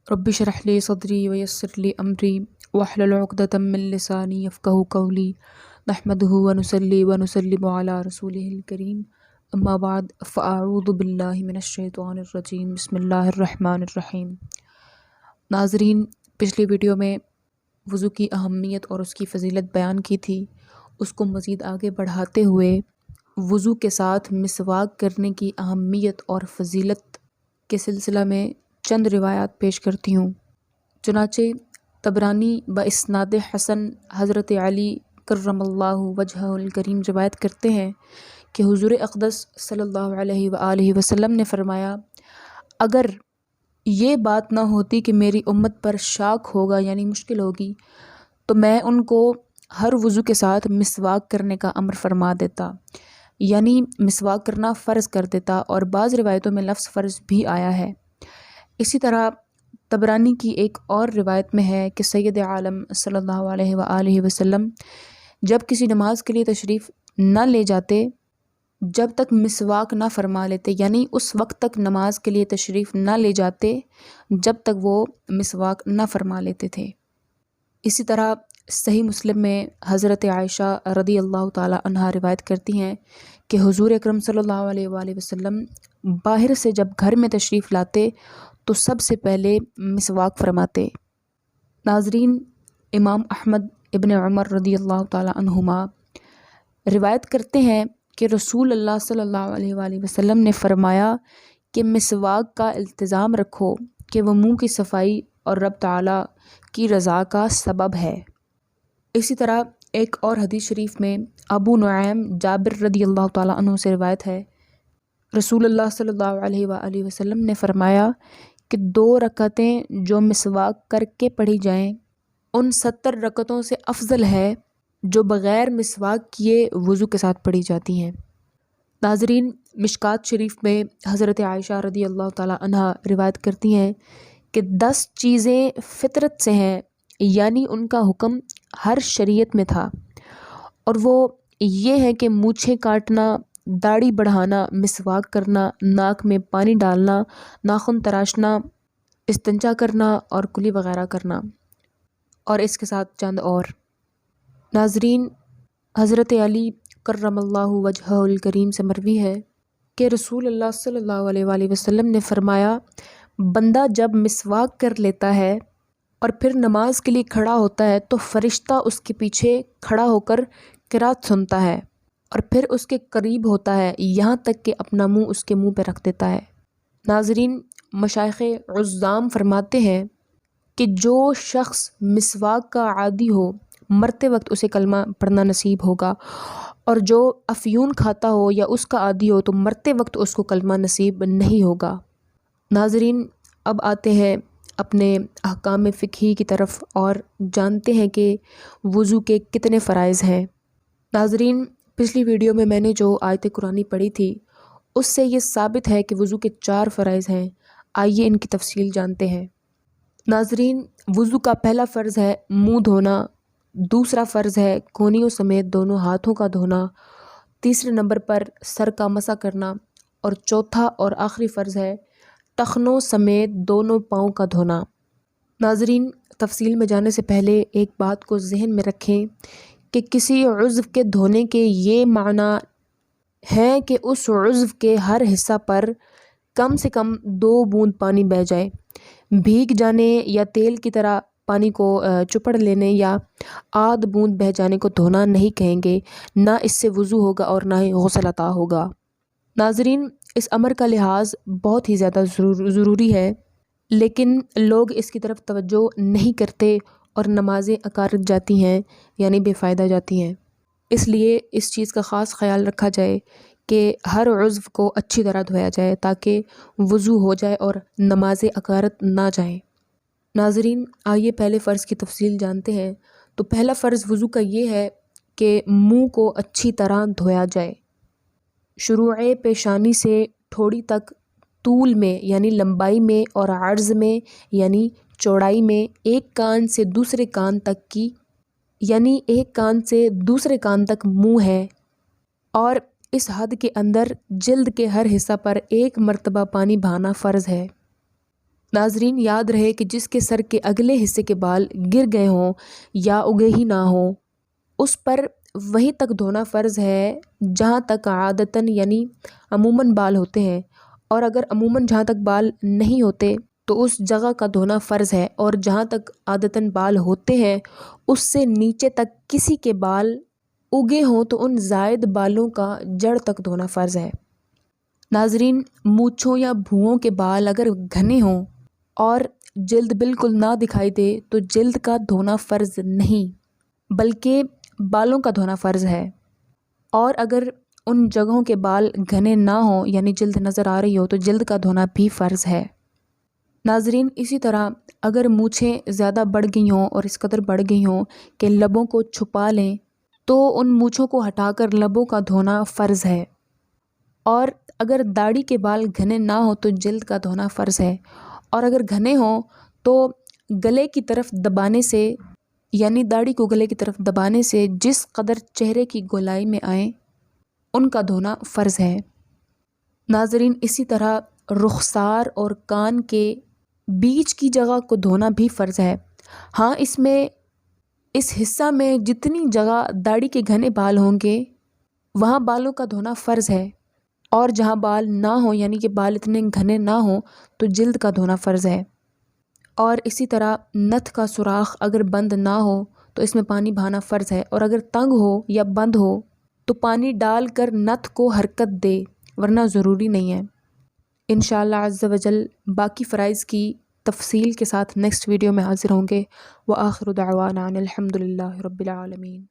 رب اشرح لی صدری ویسر لی امری واحلل عقدۃ من لسانی یفقہوا قولی نحمدہ ونصلی ونسلم علی رسولہ الکریم اما بعد فاعوذ باللہ من الشیطان الرجیم بسم اللہ الرحمن الرحیم۔ ناظرین، پچھلی ویڈیو میں وضو کی اہمیت اور اس کی فضیلت بیان کی تھی۔ اس کو مزید آگے بڑھاتے ہوئے وضو کے ساتھ مسواک کرنے کی اہمیت اور فضیلت کے سلسلہ میں چند روایات پیش کرتی ہوں۔ چنانچہ طبرانی باسناد حسن حضرت علی کرم اللہ وجہہ الکریم روایت کرتے ہیں کہ حضور اقدس صلی اللہ علیہ وآلہ وسلم نے فرمایا، اگر یہ بات نہ ہوتی کہ میری امت پر شاق ہوگا یعنی مشکل ہوگی، تو میں ان کو ہر وضو کے ساتھ مسواک کرنے کا امر فرما دیتا، یعنی مسواک کرنا فرض کر دیتا، اور بعض روایتوں میں لفظ فرض بھی آیا ہے۔ اسی طرح طبرانی کی ایک اور روایت میں ہے کہ سید عالم صلی اللہ علیہ وآلہ وسلم جب کسی نماز کے لیے تشریف نہ لے جاتے جب تک مسواک نہ فرما لیتے، یعنی اس وقت تک نماز کے لیے تشریف نہ لے جاتے جب تک وہ مسواک نہ فرما لیتے تھے۔ اسی طرح صحیح مسلم میں حضرت عائشہ رضی اللہ تعالی عنہا روایت کرتی ہیں کہ حضور اکرم صلی اللہ علیہ وآلہ وسلم باہر سے جب گھر میں تشریف لاتے تو سب سے پہلے مسواک فرماتے۔ ناظرین، امام احمد ابن عمر رضی اللہ تعالی عنہما روایت کرتے ہیں کہ رسول اللہ صلی اللہ علیہ وآلہ وسلم نے فرمایا کہ مسواک کا التزام رکھو کہ وہ منہ کی صفائی اور رب تعالی کی رضا کا سبب ہے۔ اسی طرح ایک اور حدیث شریف میں ابو نعیم جابر رضی اللہ تعالیٰ عنہ سے روایت ہے، رسول اللہ صلی اللہ علیہ وآلہ وسلم نے فرمایا کہ 2 رکعتیں جو مسواک کر کے پڑھی جائیں ان 70 رکعتوں سے افضل ہے جو بغیر مسواک کیے وضو کے ساتھ پڑھی جاتی ہیں۔ ناظرین، مشکات شریف میں حضرت عائشہ رضی اللہ تعالیٰ عنہا روایت کرتی ہیں کہ 10 چیزیں فطرت سے ہیں، یعنی ان کا حکم ہر شریعت میں تھا، اور وہ یہ ہے کہ مونچھیں کاٹنا، داڑھی بڑھانا، مسواک کرنا، ناک میں پانی ڈالنا، ناخن تراشنا، استنجا کرنا اور کلی وغیرہ کرنا، اور اس کے ساتھ چند اور۔ ناظرین، حضرت علی کرم اللہ وجہہ الکریم سے مروی ہے کہ رسول اللہ صلی اللہ علیہ وآلہ وسلم نے فرمایا، بندہ جب مسواک کر لیتا ہے اور پھر نماز کے لیے کھڑا ہوتا ہے تو فرشتہ اس کے پیچھے کھڑا ہو کر قرات سنتا ہے اور پھر اس کے قریب ہوتا ہے یہاں تک کہ اپنا منہ اس کے منہ پہ رکھ دیتا ہے۔ ناظرین، مشائخ عظام فرماتے ہیں کہ جو شخص مسواک کا عادی ہو مرتے وقت اسے کلمہ پڑھنا نصیب ہوگا، اور جو افیون کھاتا ہو یا اس کا عادی ہو تو مرتے وقت اس کو کلمہ نصیب نہیں ہوگا۔ ناظرین، اب آتے ہیں اپنے احکام فقہی کی طرف اور جانتے ہیں کہ وضو کے کتنے فرائض ہیں۔ ناظرین، پچھلی ویڈیو میں نے جو آیت قرآنی پڑھی تھی اس سے یہ ثابت ہے کہ وضو کے 4 فرائض ہیں۔ آئیے ان کی تفصیل جانتے ہیں۔ ناظرین، وضو کا پہلا فرض ہے منہ دھونا، دوسرا فرض ہے کونیوں سمیت دونوں ہاتھوں کا دھونا، تیسرے نمبر پر سر کا مسح کرنا، اور چوتھا اور آخری فرض ہے ٹخنوں سمیت دونوں پاؤں کا دھونا۔ ناظرین، تفصیل میں جانے سے پہلے ایک بات کو ذہن میں رکھیں کہ کسی عضو کے دھونے کے یہ معنی ہے کہ اس عضو کے ہر حصہ پر کم سے کم 2 بوند پانی بہہ جائے۔ بھیگ جانے یا تیل کی طرح پانی کو چپڑ لینے یا آدھ بوند بہہ جانے کو دھونا نہیں کہیں گے، نہ اس سے وضو ہوگا اور نہ ہی غسل عطا ہوگا۔ ناظرین، اس امر کا لحاظ بہت ہی زیادہ ضروری ہے، لیکن لوگ اس کی طرف توجہ نہیں کرتے اور نمازیں اکارت جاتی ہیں، یعنی بے فائدہ جاتی ہیں۔ اس لیے اس چیز کا خاص خیال رکھا جائے کہ ہر عضو کو اچھی طرح دھویا جائے تاکہ وضو ہو جائے اور نمازیں اکارت نہ جائیں۔ ناظرین، آئیے پہلے فرض کی تفصیل جانتے ہیں۔ تو پہلا فرض وضو کا یہ ہے کہ منہ کو اچھی طرح دھویا جائے۔ شروع پیشانی سے ٹھوڑی تک طول میں یعنی لمبائی میں اور عرض میں یعنی چوڑائی میں ایک کان سے دوسرے کان تک کی یعنی ایک کان سے دوسرے کان تک منہ ہے، اور اس حد کے اندر جلد کے ہر حصہ پر 1 مرتبہ پانی بہانا فرض ہے۔ ناظرین یاد رہے کہ جس کے سر کے اگلے حصے کے بال گر گئے ہوں یا اگے ہی نہ ہوں اس پر وہیں تک دھونا فرض ہے جہاں تک عادتاً یعنی عموماً بال ہوتے ہیں، اور اگر عموماً جہاں تک بال نہیں ہوتے تو اس جگہ کا دھونا فرض ہے، اور جہاں تک عادتاً بال ہوتے ہیں اس سے نیچے تک کسی کے بال اگے ہوں تو ان زائد بالوں کا جڑ تک دھونا فرض ہے۔ ناظرین مونچھوں یا بھوؤں کے بال اگر گھنے ہوں اور جلد بالکل نہ دکھائی دے تو جلد کا دھونا فرض نہیں بلکہ بالوں کا دھونا فرض ہے، اور اگر ان جگہوں کے بال گھنے نہ ہوں یعنی جلد نظر آ رہی ہو تو جلد کا دھونا بھی فرض ہے۔ ناظرین اسی طرح اگر مونچھیں زیادہ بڑھ گئی ہوں اور اس قدر بڑھ گئی ہوں کہ لبوں کو چھپا لیں تو ان مونچھوں کو ہٹا کر لبوں کا دھونا فرض ہے، اور اگر داڑھی کے بال گھنے نہ ہوں تو جلد کا دھونا فرض ہے، اور اگر گھنے ہوں تو گلے کی طرف دبانے سے یعنی داڑھی کو گلے کی طرف دبانے سے جس قدر چہرے کی گولائی میں آئیں ان کا دھونا فرض ہے۔ ناظرین اسی طرح رخسار اور کان کے بیچ کی جگہ کو دھونا بھی فرض ہے۔ ہاں اس حصہ میں جتنی جگہ داڑھی کے گھنے بال ہوں گے وہاں بالوں کا دھونا فرض ہے، اور جہاں بال نہ ہوں یعنی کہ بال اتنے گھنے نہ ہوں تو جلد کا دھونا فرض ہے۔ اور اسی طرح نتھ کا سوراخ اگر بند نہ ہو تو اس میں پانی بہانا فرض ہے، اور اگر تنگ ہو یا بند ہو تو پانی ڈال کر نتھ کو حرکت دے ورنہ ضروری نہیں ہے۔ انشاءاللہ عز و جل باقی فرائض کی تفصیل کے ساتھ نیکسٹ ویڈیو میں حاضر ہوں گے۔ وآخر دعوانا ان الحمد للہ رب العالمین۔